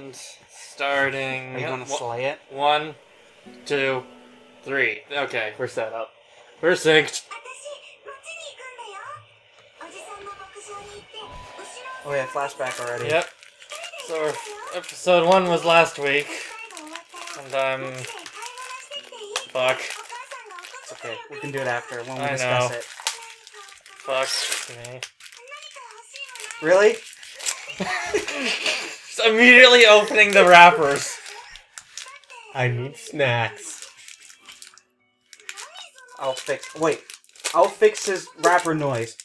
And starting... Are you gonna slay it? 1, 2, 3. Okay, we're set up. We're synced. Oh yeah, flashback already. Yep. So episode 1 was last week. And I'm... Fuck. It's okay. We can do it after when we I discuss know. it. Fuck me. Really? Just immediately opening the wrappers. I need snacks. I'll fix his rapper noise.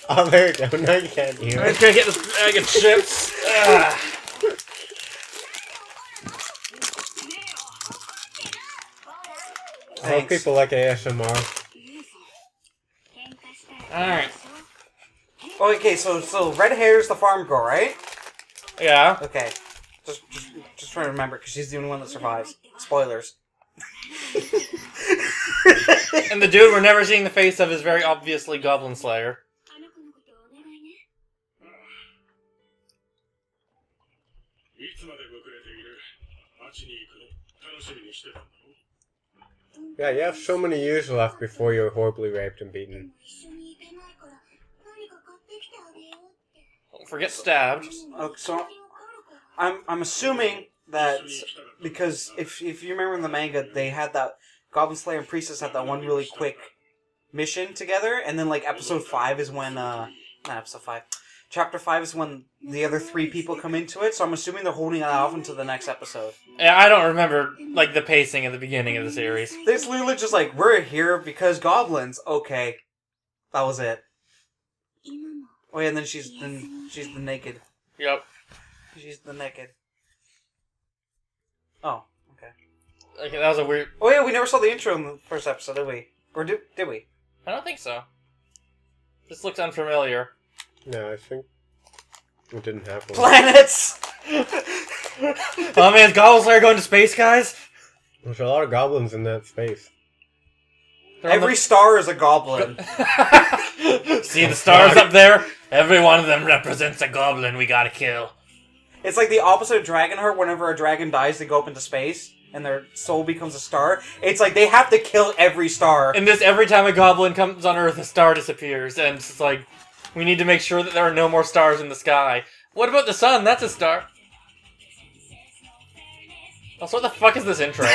Oh, there you go. Now you can't hear I'm it. just gonna get this bag of chips. I hope people like ASMR. Alright. Oh, okay, so red hair's the farm girl, right? Yeah. Okay. Just trying to remember, because she's the only one that survives. Spoilers. And the dude we're never seeing the face of is very obviously Goblin Slayer. Yeah, you have so many years left before you're horribly raped and beaten. Don't forget stabbed. So I'm assuming that because if you remember in the manga, they had that Goblin Slayer and Priestess had that one really quick mission together, and then like episode 5 is when not episode 5. Chapter 5 is when the other 3 people come into it, so I'm assuming they're holding that off until the next episode. Yeah, I don't remember like the pacing at the beginning of the series. It's literally just like, we're here because goblins. Okay. That was it. Oh yeah, and then she's the naked. Yep. She's the naked. Oh, okay. Okay, that was a weird... Oh yeah, we never saw the intro in the first episode, did we? Or did we? I don't think so. This looks unfamiliar. No, I think it didn't happen. Planets! Oh man, is Goblin Slayer going to space, guys? There's a lot of goblins in that space. Every star is a goblin. See the stars up there? Every one of them represents a goblin we gotta kill. It's like the opposite of Dragonheart. Whenever a dragon dies, they go up into space, and their soul becomes a star. It's like they have to kill every star. In this, every time a goblin comes on Earth, a star disappears, and it's just like, we need to make sure that there are no more stars in the sky. What about the sun? That's a star. Also, what the fuck is this intro?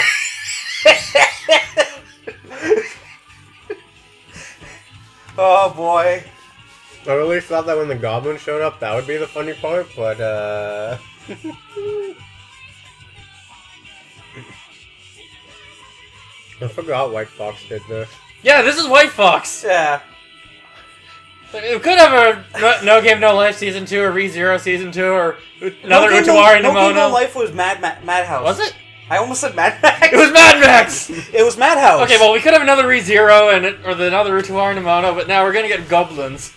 Oh boy. I really thought that when the goblin showed up, that would be the funny part, but I forgot White Fox did this. Yeah, this is White Fox! Yeah. We could have a No Game No Life Season 2, or ReZero Season 2, or another Utawari No Game No Namono. Life was Madhouse. Was it? I almost said Mad Max. It was Mad Max! It was Madhouse. Okay, well, we could have another ReZero or another Utawari Namono, but now we're gonna get goblins.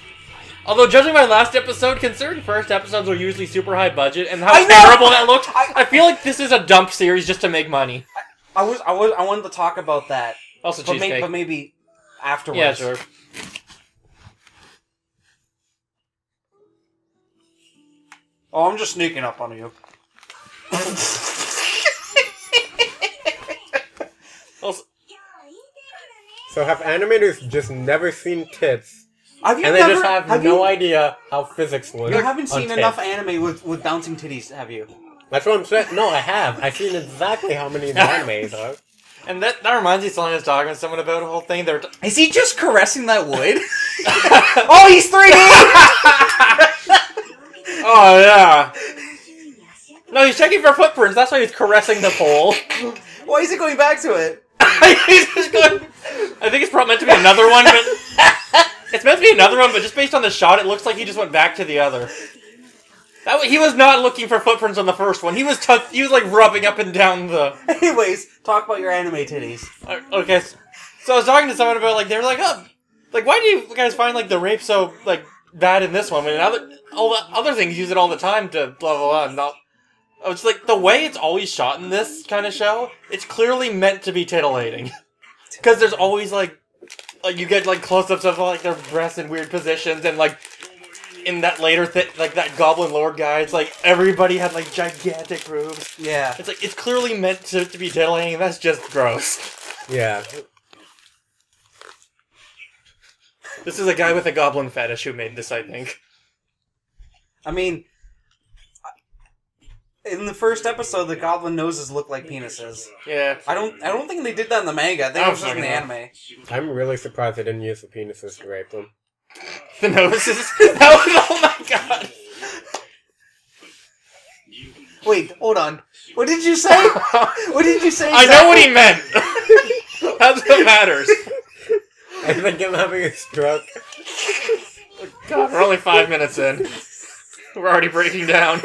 Although, judging by last episode, considering first episodes are usually super high budget, and how terrible that looked, I feel like this is a dump series just to make money. I wanted to talk about that. Also, but cheesecake. maybe afterwards. Yeah, sure. Oh, I'm just sneaking up on you. Also, So have animators just never seen tits, Have you and never, they just have no idea how physics works? You haven't seen on enough tits? anime with bouncing titties, have you? That's what I'm saying. No, I have. I've seen exactly how many animes are. and that reminds me, Selena was talking to someone about a whole thing. They were Is he just caressing that wood? Oh, he's 3D! Oh, yeah. No, he's checking for footprints. That's why he's caressing the pole. Why is he going back to it? He's just going... I think it's probably meant to be another one, but... It's meant to be another one, but just based on the shot, it looks like he just went back to the other. He was not looking for footprints on the first one. He was like rubbing up and down the... Anyways, talk about your anime titties. Okay, so I was talking to someone about, like, they were like, oh, like, why do you guys find, like, the rape so, like, bad in this one? I mean, all the other things use it all the time to blah, blah, blah, and all... It's like, the way it's always shot in this kind of show, it's clearly meant to be titillating. Because there's always, like, you get, like, close-ups of, like, their breasts in weird positions, and, like, in that later like that Goblin Lord guy, it's like everybody had like gigantic boobs. Yeah. It's like it's clearly meant to be titillating, and that's just gross. Yeah. This is a guy with a goblin fetish who made this, I think. I mean, in the first episode, the goblin noses look like penises. Yeah. I don't think they did that in the manga. I think it was just in the anime. I'm really surprised they didn't use the penises to rape them. The noses. That was, oh my god. Wait, hold on. What did you say? What did you say? Exactly? I know what he meant. That's what matters. I think I'm having a stroke. God, we're only 5 minutes in. We're already breaking down.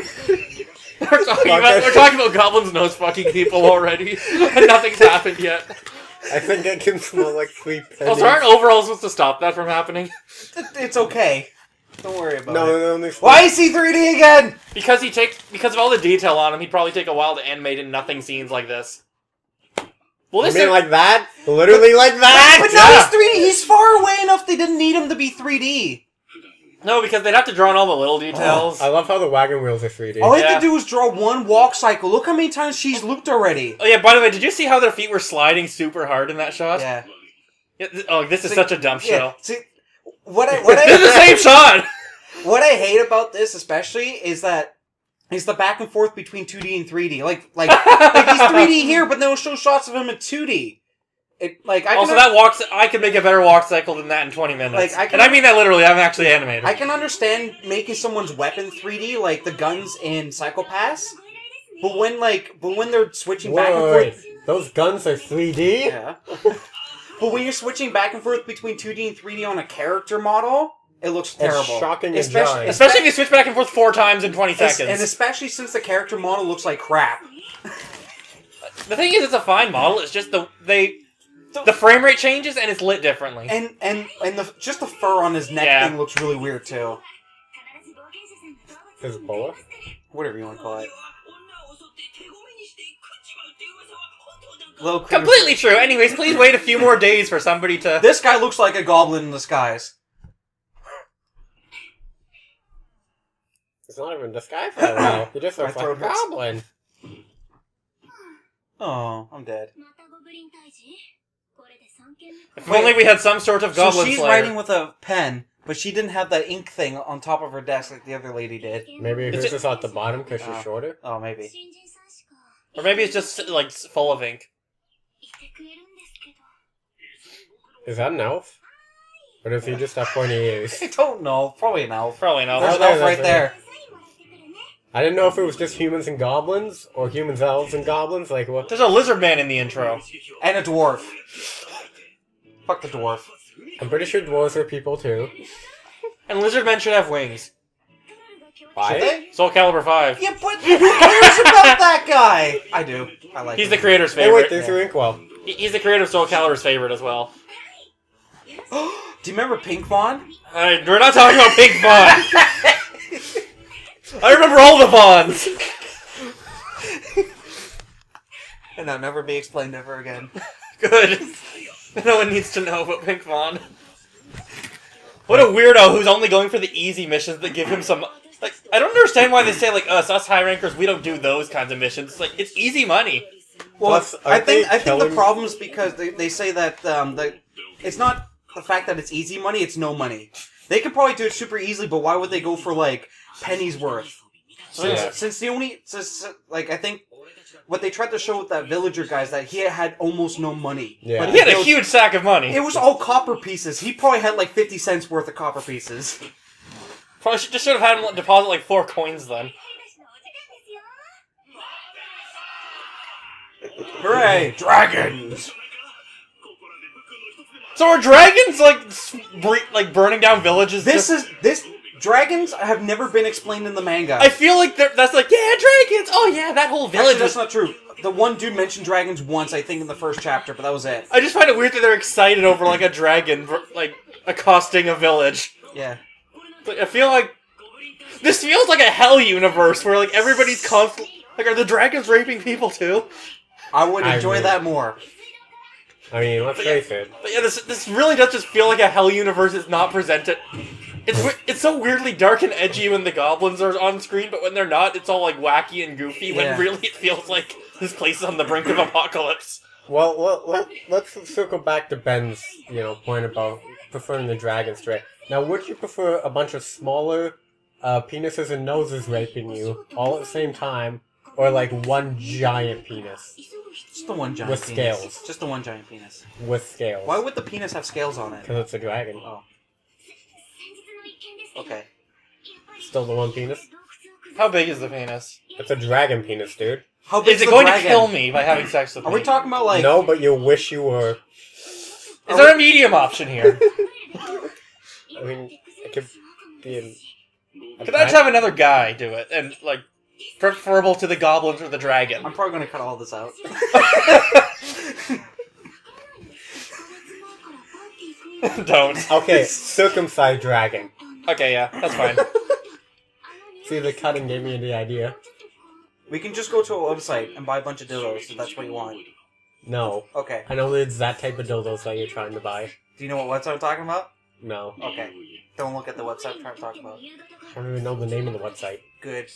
We're talking about goblins nose fucking people already, and nothing's happened yet. I think I can smell like 3 pennies. Also, aren't overalls supposed to stop that from happening? It's okay. Don't worry about it. No, Why is he 3D again? Because of all the detail on him, he'd probably take a while to animate in nothing scenes like this. Well, you mean like that? Literally like that? But now he's 3D. He's far away enough they didn't need him to be 3D. No, because they'd have to draw in all the little details. I love how the wagon wheels are 3D. All he had to do was draw one walk cycle. Look how many times she's looped already. Oh yeah, by the way, did you see how their feet were sliding super hard in that shot? Yeah. Oh, this is such a dumb show. See, what I This is the same shot! What I hate about this especially is that it's the back and forth between 2D and 3D. Like he's 3D here, but they'll show shots of him in 2D. I could make a better walk cycle than that in 20 minutes. I mean that literally, I'm actually animated. I can understand making someone's weapon 3D, like the guns in Psychopaths. But when they're switching back and forth... Those guns are 3D? Yeah. But when you're switching back and forth between 2D and 3D on a character model, it looks terrible. It's shocking and jarring. Especially if you switch back and forth 4 times in 20 seconds. And especially since the character model looks like crap. The thing is, it's a fine model, it's just the frame rate changes and it's lit differently. And just the fur on his neck thing looks really weird too. Is it Polar? Whatever you want to call it. Completely true. Anyways, please wait a few more days for somebody to... This guy looks like a goblin in disguise. It's not even disguised that well. He just looks like a goblin. Oh, I'm dead. If only we had some sort of Goblin Slayer. So she's writing with a pen, but she didn't have that ink thing on top of her desk like the other lady did. Maybe hers is at the bottom because she's shorter? Oh, maybe. Or maybe it's just, like, full of ink. Is that an elf? Or does he just have pointy ears? I don't know. Probably an elf. Probably an elf. There's an elf right there. I didn't know if it was just humans and goblins, or humans, elves, and goblins. Like what? There's a lizard man in the intro. And a dwarf. Fuck the dwarf. I'm pretty sure dwarves are people too. And lizard men should have wings. Why? Should they? Soul Calibur 5. Yeah, but who cares about that guy? I do. I like him. He's the creator's Hey, favorite. wait, there's your inkwell. He's the creator of Soul Calibur's favorite as well. Do you remember Pink Fawn? We're not talking about Pink Fawn. I remember all the Fawns. And that'll never be explained ever again. Good. No one needs to know about Pink Fawn. What a weirdo who's only going for the easy missions that give him some... Like, I don't understand why they say, like, us high rankers, we don't do those kinds of missions. It's like, it's easy money. Well, Plus, I think the problem is because they say that it's not the fact that it's easy money, it's no money. They could probably do it super easily, but why would they go for, like, pennies worth? Since the only... I think... What they tried to show with that villager guy is that he had almost no money. Yeah. But he had a huge sack of money. It was all copper pieces. He probably had like 50 cents worth of copper pieces. Probably just should have had him deposit like 4 coins then. Hooray! Dragons! So are dragons like burning down villages? Dragons have never been explained in the manga. I feel like that's like, yeah, dragons! Oh yeah, that whole village. Actually, that's not true. The one dude mentioned dragons once, I think, in the first chapter, but that was it. I just find it weird that they're excited over like a dragon, like, accosting a village. Yeah. Like, I feel like... This feels like a hell universe where like everybody's constantly... Like, are the dragons raping people too? I would enjoy that more. I mean, let's face it. But yeah, this really does just feel like a hell universe that's not presented... It's so weirdly dark and edgy when the goblins are on screen, but when they're not, it's all like wacky and goofy. Yeah. When really it feels like this place is on the brink of apocalypse. Well, let's circle back to Ben's, point about preferring the dragon straight. Now, would you prefer a bunch of smaller penises and noses raping you all at the same time, or like one giant penis Just the one giant with penis. scales? Just the one giant penis. With scales. Why would the penis have scales on it? Because it's a dragon. Oh. Okay. Still the one penis? How big is the penis? It's a dragon penis, dude. How big Is it going to kill me by having sex with Are me? we talking about like... No, but you wish you were. Is there a medium option here? I mean, it could be an... Could I just have another guy do it? And, like, preferable to the goblins or the dragon? I'm probably going to cut all this out. Don't. Okay, circumcised dragon. Okay, yeah, that's fine. See, the cutting gave me the idea. We can just go to a website and buy a bunch of dildos if that's what you want. No. Okay. I know it's that type of dildos that you're trying to buy. Do you know what website I'm talking about? No. Okay. Don't look at the website I'm trying to talk about. I don't even know the name of the website. Good.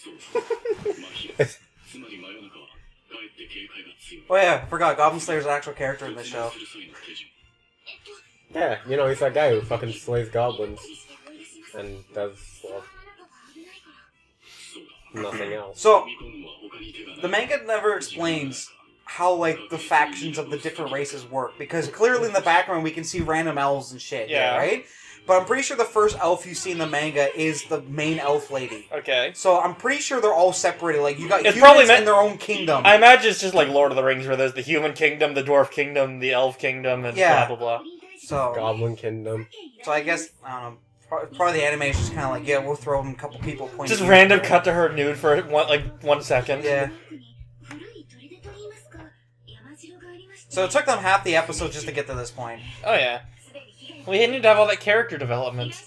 Oh yeah, I forgot. Goblin Slayer's an actual character in this show. Yeah, he's that guy who fucking slays goblins. And does, well, nothing else. So, the manga never explains how, like, the factions of the different races work. Because clearly in the background we can see random elves and shit, Yeah. right? But I'm pretty sure the first elf you see in the manga is the main elf lady. Okay. So I'm pretty sure they're all separated. Like, you got It's humans probably meant- in their own kingdom. I imagine it's just like Lord of the Rings, where there's the human kingdom, the dwarf kingdom, the elf kingdom, and Yeah. blah, blah, blah. So Goblin Kingdom. I guess, I don't know, probably the animation is kind of like, yeah, we'll throw in a couple people pointing. Just random cut to her nude for 1 second. Yeah. So it took them half the episode just to get to this point. Oh, yeah. We need to have all that character development.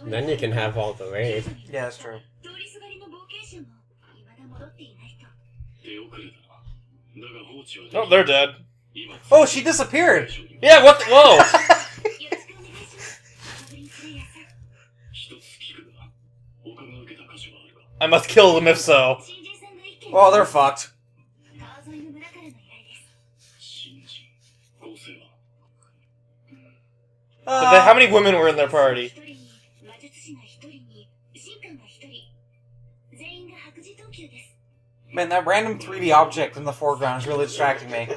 Then you can have all the rape. Yeah, that's true. Oh, they're dead. Oh, she disappeared! Yeah, what the- whoa! I must kill them if so. Oh, they're fucked. But then how many women were in their party? Man, that random 3D object in the foreground is really distracting me.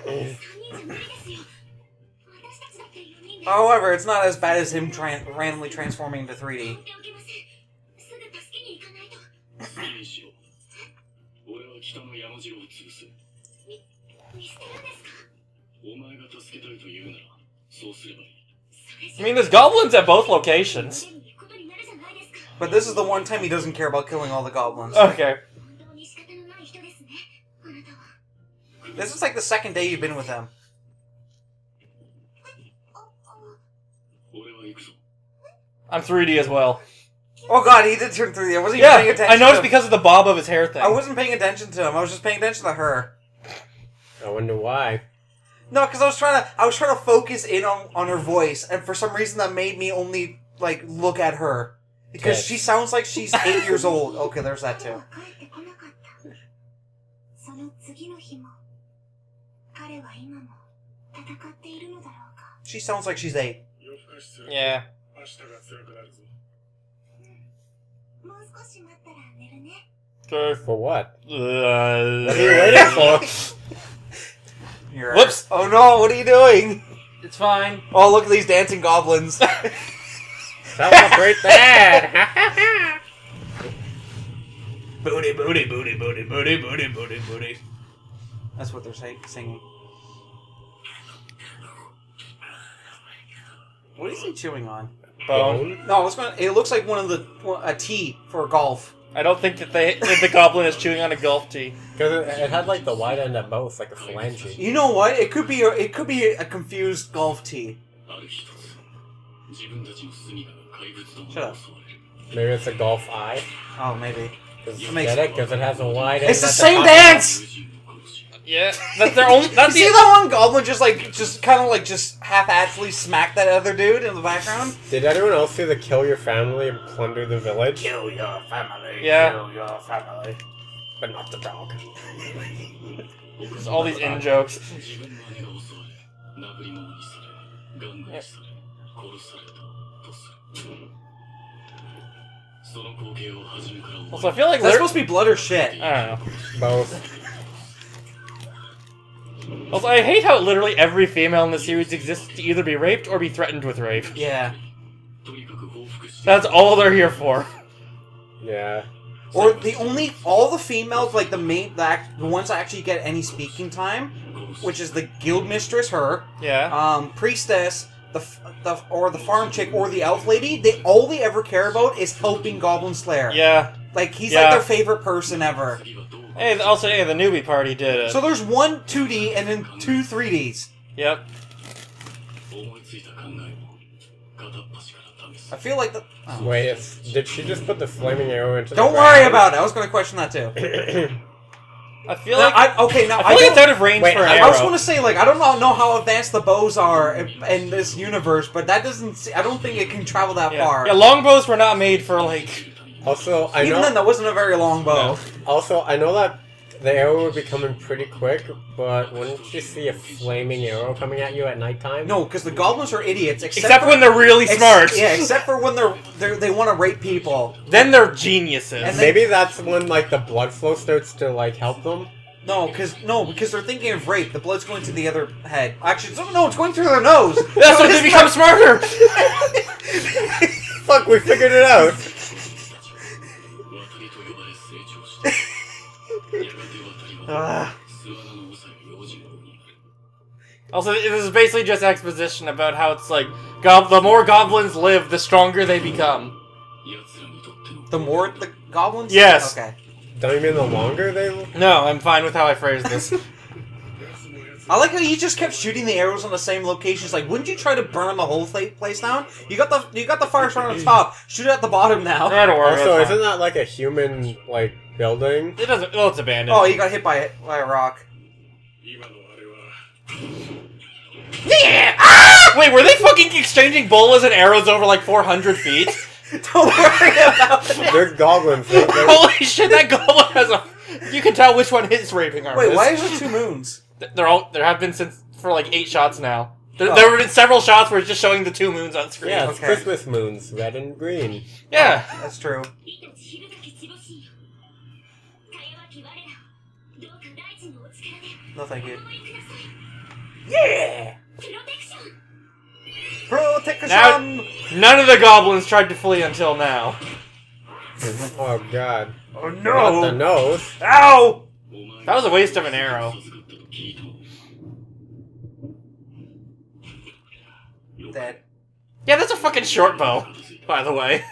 However, it's not as bad as him randomly transforming into 3D. I mean, there's goblins at both locations. But this is the one time he doesn't care about killing all the goblins. Okay. This is like the second day you've been with him. I'm 3D as well. Oh god, he did turn 3D. I wasn't even paying Yeah, attention I noticed to him. because of the bob of his hair thing. I wasn't paying attention to him. I was just paying attention to her. I wonder why. No, because I was trying to focus in on her voice, and for some reason that made me only like look at her because Okay. she sounds like she's 8 years old. Okay, there's that too. She sounds like she's 8. Yeah. Okay. For what? What What are you waiting for? You're Whoops. Oh no! What are you doing? It's fine. Oh, look at these dancing goblins. Celebrate that! Booty, booty, booty, booty, booty, booty, booty, booty. That's what they're singing. What is he chewing on? Bone. No, it looks like a tee for golf. I don't think that the goblin is chewing on a golf tee. Because it had like the wide end at both, like a phalange. You know what? It could be a confused golf tee. Shut up. Maybe it's a golf eye. Oh, maybe. Because That makes- it has a wide end. It's the at same top. dance. Yeah, that's their own. That's You see that one goblin just half-assedly smack that other dude in the background? Did anyone else see the kill your family and plunder the village? Kill your family. Yeah. Kill your family. But not the dog. There's all these in jokes. Also, I feel like That's supposed to be blood or shit. I don't know. Both. Also, I hate how literally every female in the series exists to either be raped or be threatened with rape. Yeah. That's all they're here for. Yeah. Or all the females, like the ones that actually get any speaking time, which is the guild mistress, her, Yeah. priestess, the farm chick, or the elf lady. All they ever care about is helping Goblin Slayer. Yeah. Like he's like their favorite person ever. Hey, also, the newbie party did it. So there's one 2D and then two 3Ds. Yep. I feel like the. Oh. Wait, did she just put the flaming arrow into the Don't worry about it. I was going to question that too. I feel now, like I feel like it's out of range for an arrow. I was going to say, like, I don't know how advanced the bows are in this universe, but that doesn't. I don't think it can travel that far. Yeah, longbows were not made for like. Also, Even then, that wasn't a very long bow. No. Also, I know that the arrow would be coming pretty quick, but wouldn't you see a flaming arrow coming at you at nighttime? No, because the goblins are idiots. Except when they're really smart. Yeah, except for when they want to rape people. Then they're geniuses. And Maybe that's when like the blood flow starts to like help them. No, because they're thinking of rape. The blood's going to the other head. Actually, no, it's going through their nose. That's when they become smarter. Fuck, we figured it out. Also, this is basically just exposition about how it's like, the more goblins live, the stronger they become. The more the goblins? Yes. Okay. Don't you mean the longer they live? No, I'm fine with how I phrased this. I like how you just kept shooting the arrows on the same locations. Like, wouldn't you try to burn the whole place down? You got the fire starting on the top. Shoot it at the bottom now. That'll work. Also, isn't that like a human like building? It doesn't. Well, it's abandoned. Oh, you got hit by a rock. Yeah! Ah! Wait, were they fucking exchanging bolas and arrows over like 400 feet? Don't worry about it. They're goblins. Holy shit, that goblin has a. You can tell which one his raping arm is. Wait, why is there two moons? There have been for like 8 shots now. There have been several shots where it's just showing the 2 moons on screen. Yeah, it's Christmas moons, red and green. Yeah. Oh, that's true. No, thank you. Yeah! Protection! Now, none of the goblins tried to flee until now. Oh god. Oh Not the nose. Ow! That was a waste of an arrow. Dead. Yeah, that's a fucking short bow, by the way.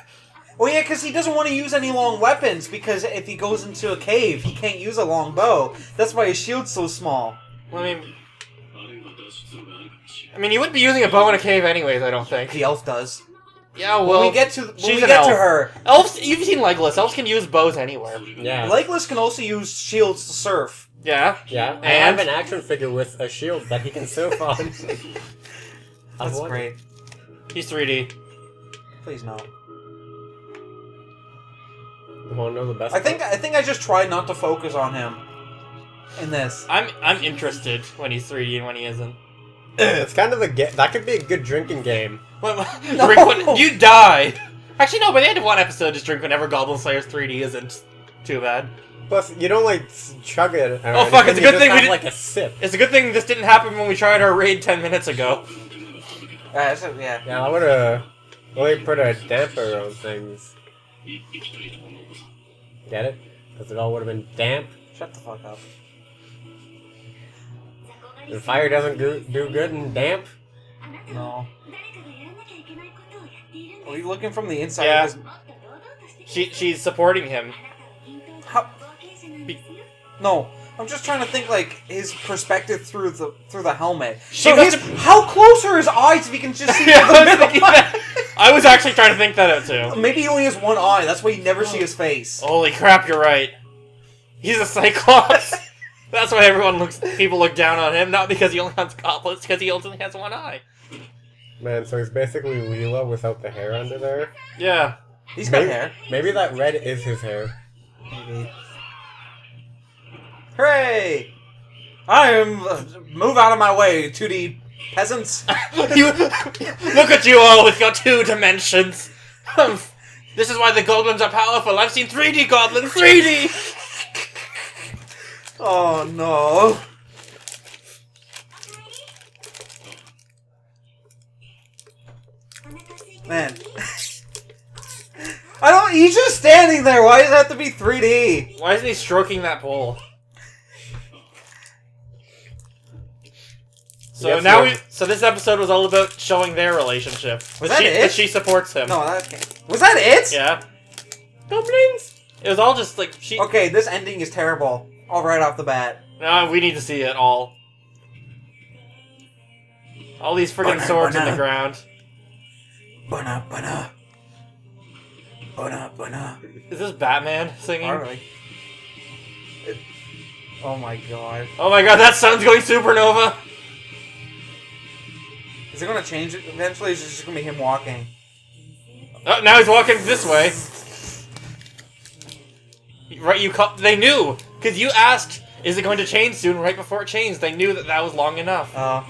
Oh yeah, because he doesn't want to use any long weapons, because if he goes into a cave, he can't use a long bow. That's why his shield's so small. I mean, you wouldn't be using a bow in a cave anyways, I don't think. The elf does. Yeah, well, when we get to elf. her, elves. You've seen Legless. Elves can use bows anywhere. Yeah. Legless can also use shields to surf. Yeah. Yeah. I have an action figure with a shield that he can surf on. That's great. He's 3D. Please no. You want to know the best? I think I just tried not to focus on him in this. I'm interested when he's 3D and when he isn't. It's kind of a that could be a good drinking game. Drink when you die. Actually, no. By the end of one episode, just drink whenever Goblin Slayer's 3D isn't too bad. Plus, you don't like chug it. Oh fuck! It's a good thing we have, didn't. like a sip. It's a good thing this didn't happen when we tried our raid 10 minutes ago. Yeah. Yeah, I would have really put a damper on things. Get it? Because it all would have been damp. Shut the fuck up. The fire doesn't do good in damp. No. Are you looking from the inside? Yeah. Of his... She's supporting him. How? No, I'm just trying to think like his perspective through the helmet. How close are his eyes if he can just see Yeah, the middle? I was actually trying to think that out too. Maybe he only has one eye. That's why you never see his face. Holy crap! You're right. He's a Cyclops. That's why people look down on him, not because he only hunts goblins, because he only has one eye. Man, so he's basically Leela without the hair under there. Yeah. He's got hair. Maybe that red is his hair. Maybe. Hooray! Move out of my way, 2D peasants. Look at you all, we've got 2 dimensions. This is why the goblins are powerful. I've seen 3D goblins, 3D! Oh no. Man. He's just standing there. Why does it have to be 3D? Why isn't he stroking that pole? So so this episode was all about showing their relationship. Was that it? That she supports him. No, was that it? Yeah. Goblins. It was all just like she. Okay, this ending is terrible. All right off the bat. No, we need to see it all. All these friggin' swords in the ground. Bana, bana. Bana, bana. Is this Batman singing? Probably. Oh my god. Oh my god, that sun's going supernova! Is it gonna change it? Eventually it's just gonna be him walking. Oh, now he's walking this way. Right, they knew! Because you asked, is it going to change soon, right before it changed. They knew that was long enough. Oh.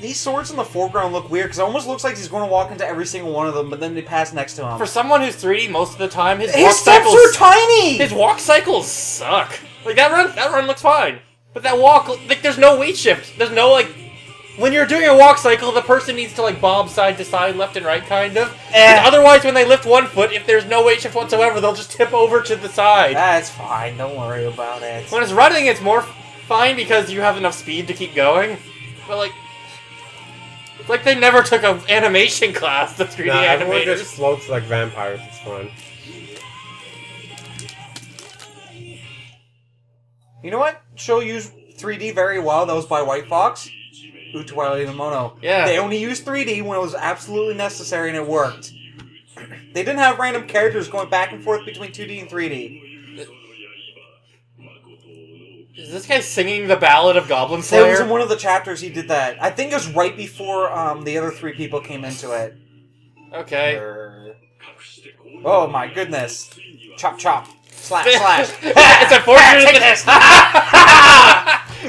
These swords in the foreground look weird, because it almost looks like he's going to walk into every single one of them, but then they pass next to him. For someone who's 3D most of the time, his steps are tiny! His walk cycles suck. Like, that run looks fine. But that walk, like, there's no weight shift. There's no, like... When you're doing a walk cycle, the person needs to, like, bob side to side, left and right, kind of. Otherwise, when they lift one foot, if there's no weight shift whatsoever, they'll just tip over to the side. That's fine. Don't worry about it. When it's running, it's more fine because you have enough speed to keep going. But, like... It's like they never took an animation class, the 3D everyone animators. just floats like vampires. It's fun. You know what show used 3D very well? That was by White Fox. Twilight and Mono. Yeah. They only used 3D when it was absolutely necessary, and it worked. They didn't have random characters going back and forth between 2D and 3D. Is this guy singing the Ballad of Goblin Slayer? There was in one of the chapters he did that. I think it was right before the other 3 people came into it. Okay. Oh my goodness. Chop chop. Slash slash. It's unfortunate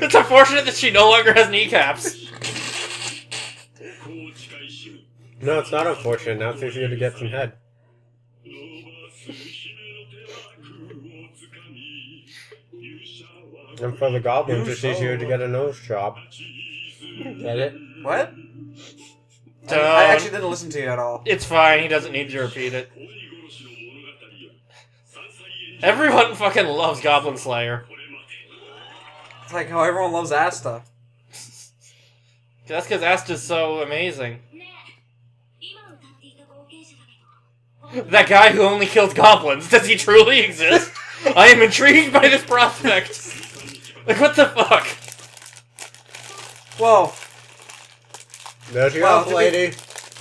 It's unfortunate that she no longer has kneecaps. No, it's not unfortunate. Now it's easier to get some head. And for the goblins, it's easier to get a nose job. Get it? What? I actually didn't listen to you at all. It's fine, he doesn't need to repeat it. Everyone fucking loves Goblin Slayer. It's like how everyone loves Asta. That's because Asta's so amazing. That guy who only kills goblins, does he truly exist? I am intrigued by this prospect. Like, what the fuck? Whoa. There's your elf lady.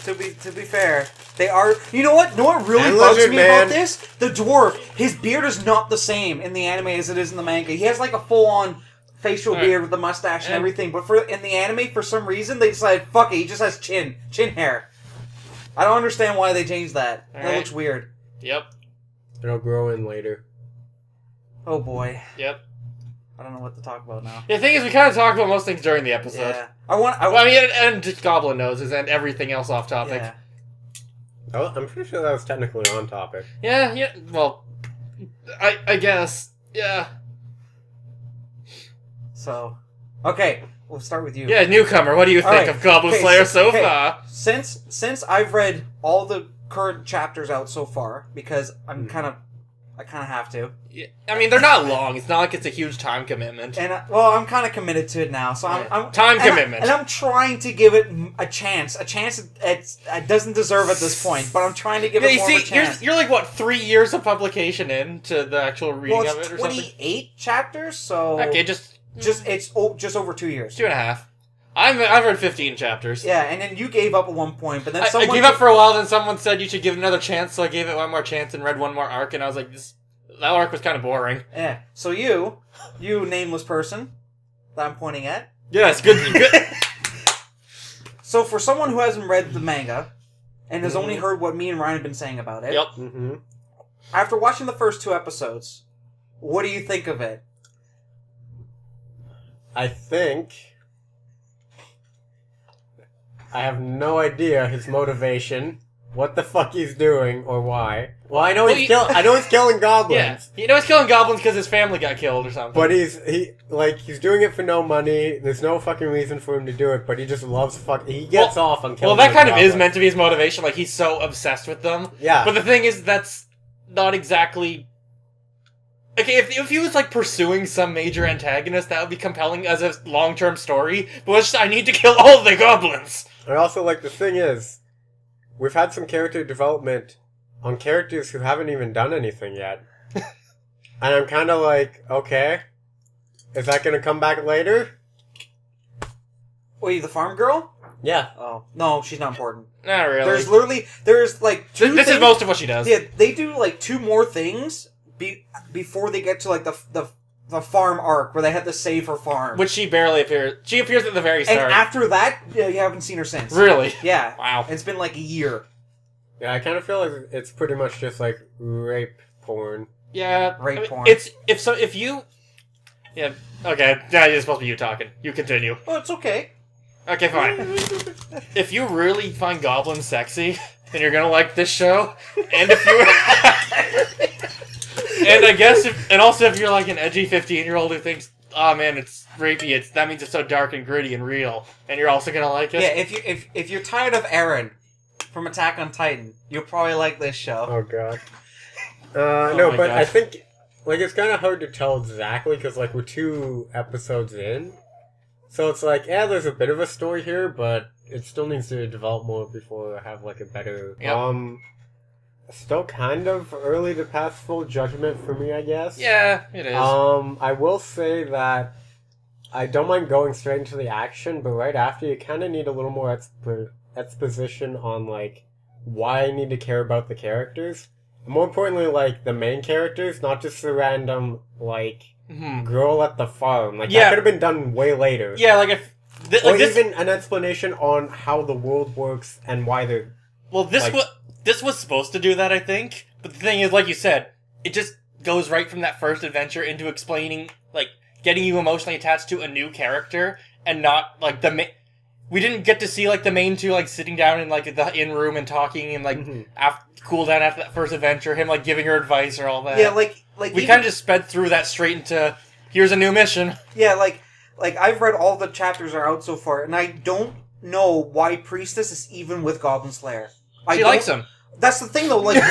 To be fair, they are... You know what? Really and bugs lizard me man. about this? The dwarf, his beard is not the same in the anime as it is in the manga. He has like a full-on facial beard with the mustache and everything, but in the anime, for some reason, they decided, fuck it, he just has chin hair. I don't understand why they changed that. That looks weird. Yep. It'll grow in later. Oh boy. Yep. I don't know what to talk about now. The thing is, we kind of talked about most things during the episode. Yeah. I mean, and just goblin noses and everything else off topic. Yeah. Oh, I'm pretty sure that was technically on topic. Yeah, well, I guess, yeah. So, okay, we'll start with you. Yeah, newcomer, what do you think of Goblin Slayer so far? Since I've read all the current chapters out so far, because I kind of have to. Yeah, I mean, they're not long. It's not like it's a huge time commitment. And I'm kind of committed to it now. So I'm time commitment. And I'm trying to give it a chance. A chance it doesn't deserve at this point, but I'm trying to give it more of a chance. You're like what 3 years of publication into the actual reading of it, or something. 28 chapters, so okay, just it's just over 2 years. 2.5. I've read 15 chapters. Yeah, and then you gave up at one point, but then I someone... gave up for a while, then someone said you should give it another chance, so I gave it one more chance and read one more arc, and I was like, that arc was kind of boring. Yeah, so you nameless person that I'm pointing at... Yes, good. So for someone who hasn't read the manga, and has only heard what me and Ryan have been saying about it... Yep. Mm-hmm. After watching the first 2 episodes, what do you think of it? I think... I have no idea his motivation, what the fuck he's doing, or why. Well, I know he's killing goblins. Yeah, he's killing goblins because his family got killed or something. But he's doing it for no money. There's no fucking reason for him to do it, but he just loves he gets off on killing. Well, that kind of goblins. is meant to be his motivation. Like, he's so obsessed with them. Yeah. But the thing is, that's not exactly... Okay, if he was, like, pursuing some major antagonist, that would be compelling as a long-term story. But it's just, I need to kill all the goblins! And also, like, the thing is, we've had some character development on characters who haven't even done anything yet. And I'm kind of like, okay, is that going to come back later? Wait, the farm girl? Yeah. Oh, no, she's not important. Not really. There's like 2 This things. is most of what she does. Yeah, they do like 2 more things before they get to like the farm arc where they have to save her farm. Which she barely appears. She appears at the very start. And after that, you haven't seen her since. Really? Yeah. Wow. It's been like a year. Yeah, I kind of feel like it's pretty much just like rape porn. Yeah. Rape porn. If you... Yeah, okay. Yeah, it's supposed to be you talking. You continue. Oh, it's okay. Okay, fine. If you really find goblins sexy, then you're gonna like this show. And if you... And I guess, if you're like an edgy 15-year-old who thinks, oh man, it's rapey, that means it's so dark and gritty and real, and you're also gonna like it. Yeah, if you're tired of Eren from Attack on Titan, you'll probably like this show. Oh god. Oh no, my but God. I think like it's kind of hard to tell exactly because like we're 2 episodes in, so it's like there's a bit of a story here, but it still needs to develop more before I have like a better. Yep. Still kind of early to pass full judgment for me, I guess. Yeah, it is. I will say that I don't mind going straight into the action, but right after you kind of need a little more exposition on like why I need to care about the characters. And more importantly, like the main characters, not just the random like girl at the farm. Like that could have been done way later. Yeah, like if even an explanation on how the world works and why they're. Well, this was supposed to do that, I think. But the thing is, like you said, it just goes right from that first adventure into explaining, like, getting you emotionally attached to a new character, and not, like, we didn't get to see, like, the main 2, like, sitting down in, like, the inn-room and talking, and, like, cool down after that first adventure, him, like, giving her advice or all that. Yeah, like we kind of just sped through that straight into, here's a new mission. Yeah, like I've read all the chapters are out so far, and I don't know why Priestess is even with Goblin Slayer. She likes him. That's the thing, though. Like,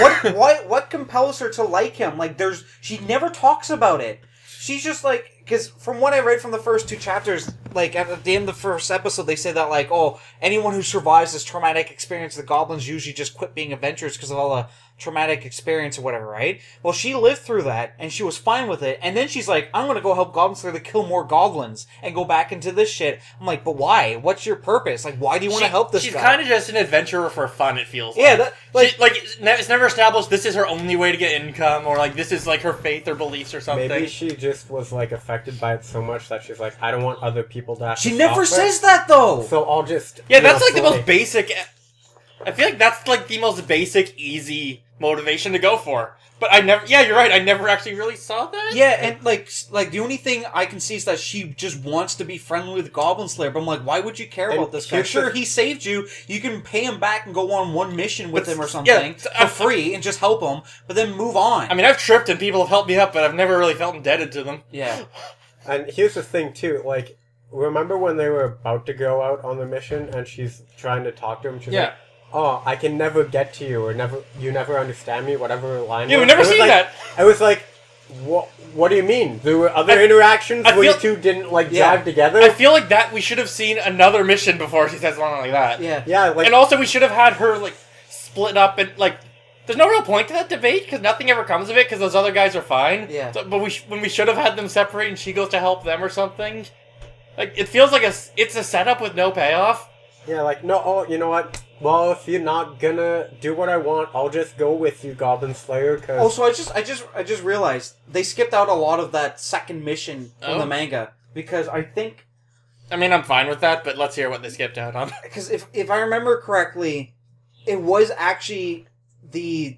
what compels her to like him? Like, she never talks about it. She's just like, because from what I read from the first 2 chapters, like at the end of the first episode, they say that like, oh, anyone who survives this traumatic experience, the goblins usually just quit being adventurers because of all the traumatic experience or whatever, right? Well, she lived through that and she was fine with it, and then she's like, I'm gonna go help Goblin Slayer to kill more goblins and go back into this shit. I'm like, but why? What's your purpose? Like, why do you want to help this guy? She's kind of just an adventurer for fun, it feels like. Yeah, it's never established this is her only way to get income, or like this is like her faith or beliefs or something. Maybe she just was like affected by it so much that she's like, I don't want other people to have to She never suffer, says that though. so I'll just That's like the most basic. I feel like that's like the most basic, easy motivation to go for. But I never. Yeah, you're right. I never actually really saw that. Yeah, and like the only thing I can see is that she just wants to be friendly with Goblin Slayer. But I'm like, why would you care about this guy? Sure, he saved you. You can pay him back and go on one mission with him or something for free and just help him. But then move on. I mean, I've tripped and people have helped me up, but I've never really felt indebted to them. Yeah. And here's the thing too, like, remember when they were about to go out on the mission and she's trying to talk to him? She's like, oh, I can never get to you, or you never understand me, whatever line. Yeah, we've never seen that. I was like, what do you mean? There were other interactions where you two didn't, like, drive together? I feel like that we should have seen another mission before she says something like that. Yeah. Yeah, like... And also we should have had her, like, split up and, like... There's no real point to that debate, because nothing ever comes of it, because those other guys are fine. Yeah. So, but when we should have had them separate and she goes to help them or something... Like, it feels like it's a setup with no payoff. Yeah, like, no, oh, you know what? Well, if you're not gonna do what I want, I'll just go with you, Goblin Slayer, cause... Also, I just realized they skipped out a lot of that second mission from the manga. Because I think... I mean, I'm fine with that, but let's hear what they skipped out on. Because if I remember correctly, it was actually the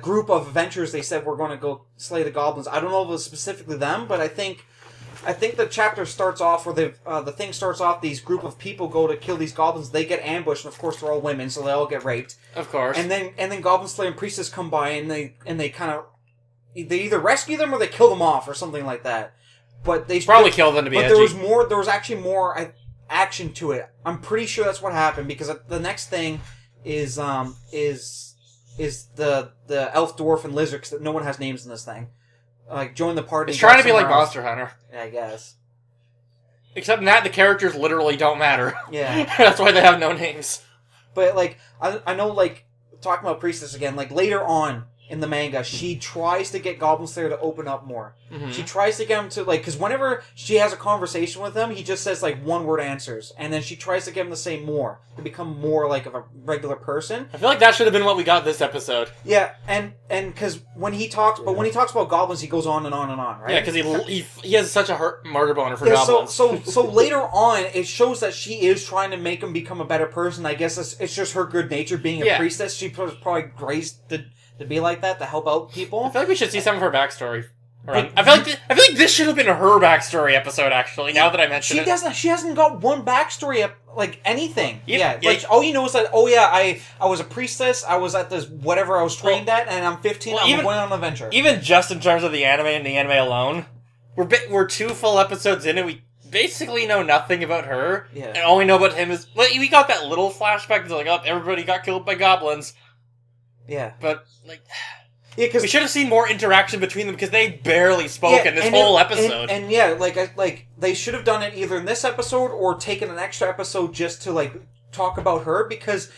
group of adventurers they said were going to go slay the goblins. I don't know if it was specifically them, but I think the chapter starts off where the thing starts off. These group of people go to kill these goblins. They get ambushed, and of course they're all women, so they all get raped. Of course. And then Goblin Slayer and Priestess come by, and they kind of they either rescue them or they kill them off or something like that. But they probably kill them to be edgy. But there was actually more action to it. I'm pretty sure that's what happened because the next thing is the elf, dwarf, and lizard. Because no one has names in this thing. Like join the party. It's trying to be like Monster Hunter. Yeah, I guess. Except in that the characters literally don't matter. Yeah, that's why they have no names. But like I know, like talking about Priestess again. Like later on in the manga, she tries to get Goblin Slayer to open up more. Mm-hmm. She tries to get him to, like, because whenever she has a conversation with him, he just says, like, one-word answers. And then she tries to get him to say more, to become more, like, of a regular person. I feel like that should have been what we got this episode. Yeah, and because when he talks, but when he talks about goblins, he goes on and on and on, right? Yeah, because he has such a murder boner for goblins. So later on, it shows that she is trying to make him become a better person. I guess it's just her good nature being a priestess. She was probably raised to be like that, to help out people. I feel like we should see some of her backstory. I feel like this should have been her backstory episode. Actually, now that I mention it, she hasn't got one backstory, like anything. Like all you know is that I was a priestess. I was at this whatever I was trained at, and I'm 15. I'm going on an adventure. Even just in terms of the anime and the anime alone, we're 2 full episodes in, and we basically know nothing about her. Yeah, and all we know about him is we got that little flashback. It's like, oh, everybody got killed by goblins. Yeah, but like, we should have seen more interaction between them because they barely spoke in this whole episode. And like they should have done it either in this episode or taken an extra episode just to like talk about her because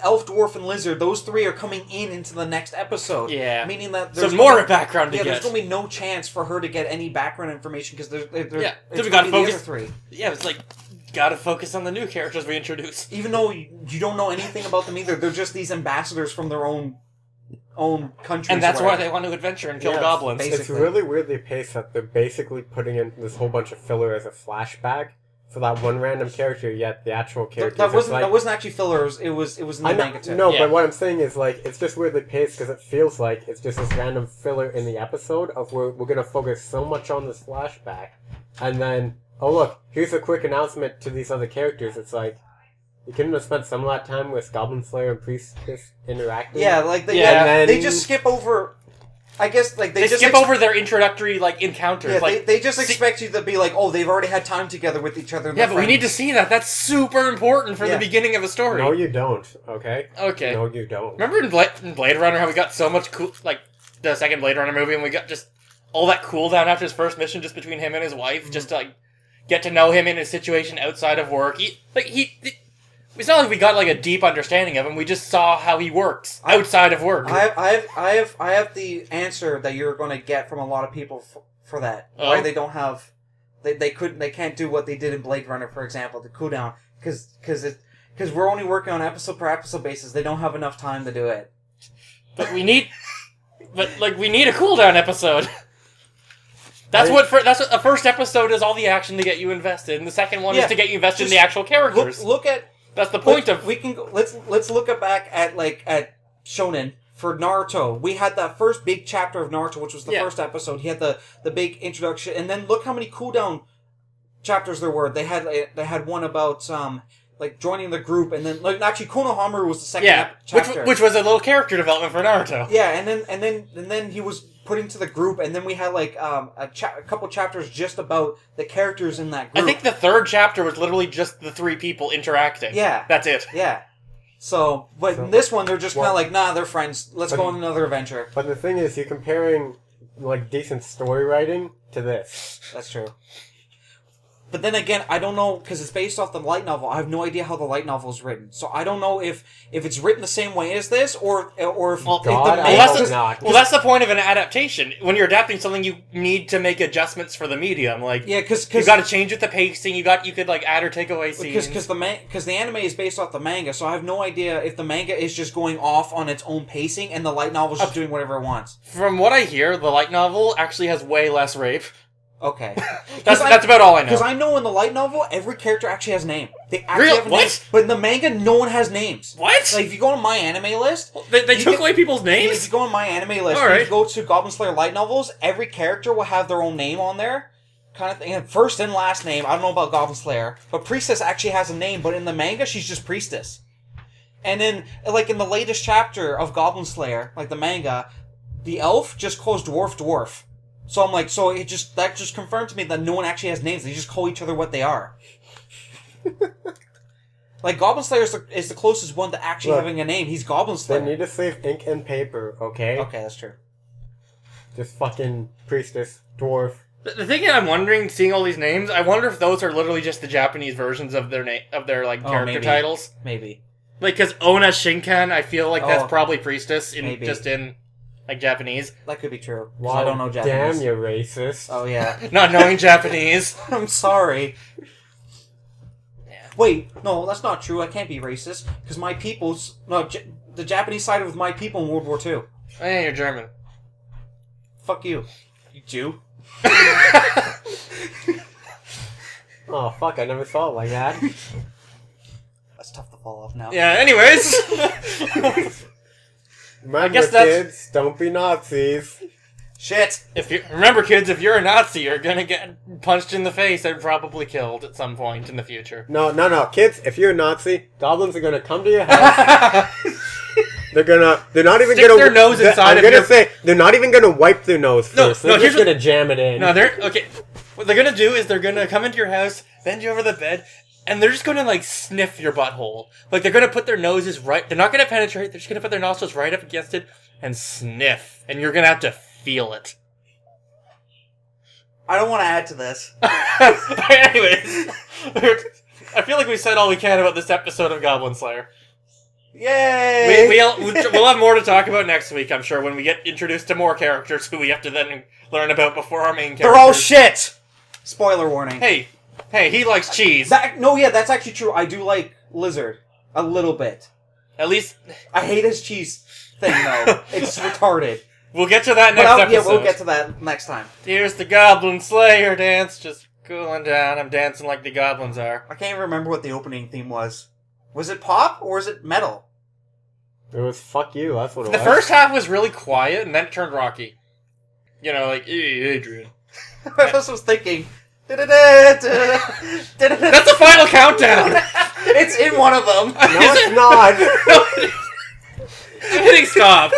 elf, dwarf, and lizard, those 3 are coming into the next episode. Yeah, meaning that there's more background to get. There's gonna be no chance for her to get any background information because there's we got to focus. The other 3. Yeah, it's like. Gotta focus on the new characters we introduce. Even though you don't know anything about them either, they're just these ambassadors from their own countries. And that's why they want to adventure and kill goblins. Basically. It's really weirdly paced that they're basically putting in this whole bunch of filler as a flashback for that one random character, yet the actual character... That wasn't actually filler, it was in the manga too. No, but what I'm saying is, like, it's just weirdly paced because it feels like it's just this random filler in the episode of where we're going to focus so much on this flashback, and then... Oh look, here's a quick announcement to these other characters. It's like, you couldn't have spent some of that time with Goblin Slayer and Priestess interacting? Yeah, like, they just skip over... I guess, like, they just skip over their introductory, like, encounters. Yeah, like, they just expect you to be like, oh, they've already had time together with each other. Yeah, but we need to see that. That's super important for the beginning of a story. No, you don't, okay? Okay. No, you don't. Remember in Blade Runner how we got so much cool... Like, the second Blade Runner movie, and we got just all that cooldown after his first mission just between him and his wife, just to, like... Get to know him in his situation outside of work. It's not like we got like a deep understanding of him. We just saw how he works outside of work. I have the answer that you're going to get from a lot of people for that. Oh? Why they don't have, they can't do what they did in Blade Runner, for example, the cooldown, because we're only working on episode per episode basis. They don't have enough time to do it. But we need a cooldown episode. That's what the first episode is, all the action to get you invested, and the second one is to get you invested in the actual characters. Look at that's the point of. We can go, let's look back at Shonen for Naruto. We had that first big chapter of Naruto, which was the first episode. He had the big introduction, and then look how many cooldown chapters there were. They had one about like joining the group, and then like actually Konohamaru was the second chapter, which was a little character development for Naruto. Yeah, and then he was put into the group, and then we had like a couple chapters just about the characters in that group. I think the third chapter was literally just the 3 people interacting. Yeah, that's it. Yeah. So, but in this one, they're just kind of like, nah, they're friends. Let's go on another adventure. But the thing is, you're comparing like decent story writing to this. That's true. But then again, I don't know, because it's based off the light novel. I have no idea how the light novel is written. So I don't know if it's written the same way as this, or if, God, if the I manga... hope not. Well, that's the point of an adaptation. When you're adapting something, you need to make adjustments for the medium. Like, Yeah, because you got to change with the pacing. You could like add or take away scenes. Because the anime is based off the manga, so I have no idea if the manga is just going off on its own pacing and the light novel is just doing whatever it wants. From what I hear, the light novel actually has way less rape. Okay. That's about all I know. Because I know in the light novel, every character actually has a name. They actually Real? have a What? name. But in the manga, no one has names. What? Like, if you go on my anime list... They took away people's If names? you go on my anime list, All right. if you go to Goblin Slayer light novels, every character will have their own name on there. Kind of thing. And first and last name. I don't know about Goblin Slayer. But Priestess actually has a name. But in the manga, she's just Priestess. And then, like, in the latest chapter of Goblin Slayer, like the manga, the elf just calls Dwarf. So I'm like, that just confirmed to me that no one actually has names. They just call each other what they are. Like, Goblin Slayer is the closest one to actually having a name. He's Goblin Slayer. They need to save ink and paper, okay? Okay, that's true. Just fucking priestess, dwarf. The thing I'm wondering, seeing all these names, I wonder if those are literally just the Japanese versions of their like character maybe. titles. Maybe. Like, because Ona Shinkan, I feel like that's Oh. probably Priestess Maybe. just in like Japanese. That could be true. 'Cause Wow, I don't know Japanese. Damn, you racist. Oh, yeah. Not knowing Japanese. I'm sorry. Yeah. Wait, no, that's not true. I can't be racist. Because my people's... No, the Japanese side of my people in World War II. Hey, you're German. Fuck you. You Jew. Oh, fuck, I never saw it like that. That's tough to fall off now. Yeah, anyways. Remember, guess that's- kids, don't be Nazis. Shit! Remember, kids, if you're a Nazi, you're gonna get punched in the face and probably killed at some point in the future. No, kids, if you're a Nazi, goblins are gonna come to your house. They're not even Stick gonna... their nose inside I'm of gonna your- say, they're not even gonna wipe their nose first. No, They're here's just gonna jam it in. No, okay. What they're gonna do is they're gonna come into your house, bend you over the bed, and they're just gonna, like, sniff your butthole. Like, they're gonna put their noses right... They're not gonna penetrate, they're just gonna put their nostrils right up against it and sniff. And you're gonna have to feel it. I don't want to add to this. Anyways, I feel like we said all we can about this episode of Goblin Slayer. Yay! We'll have more to talk about next week, I'm sure, when we get introduced to more characters who we have to then learn about before our main characters. They're all shit! Spoiler warning. Hey, he likes cheese. That's actually true. I do like Lizard. A little bit. At least... I hate his cheese thing, though. It's retarded. We'll get to that next episode. Yeah, we'll get to that next time. Here's the Goblin Slayer dance, just cooling down. I'm dancing like the goblins are. I can't even remember what the opening theme was. Was it pop, or was it metal? It was fuck you, that's what it The was. first half was really quiet, and then it turned rocky. You know, like, hey, Adrian. I just was thinking... That's That's the final countdown! It's in one of them. No, it's not! I'm hitting stop.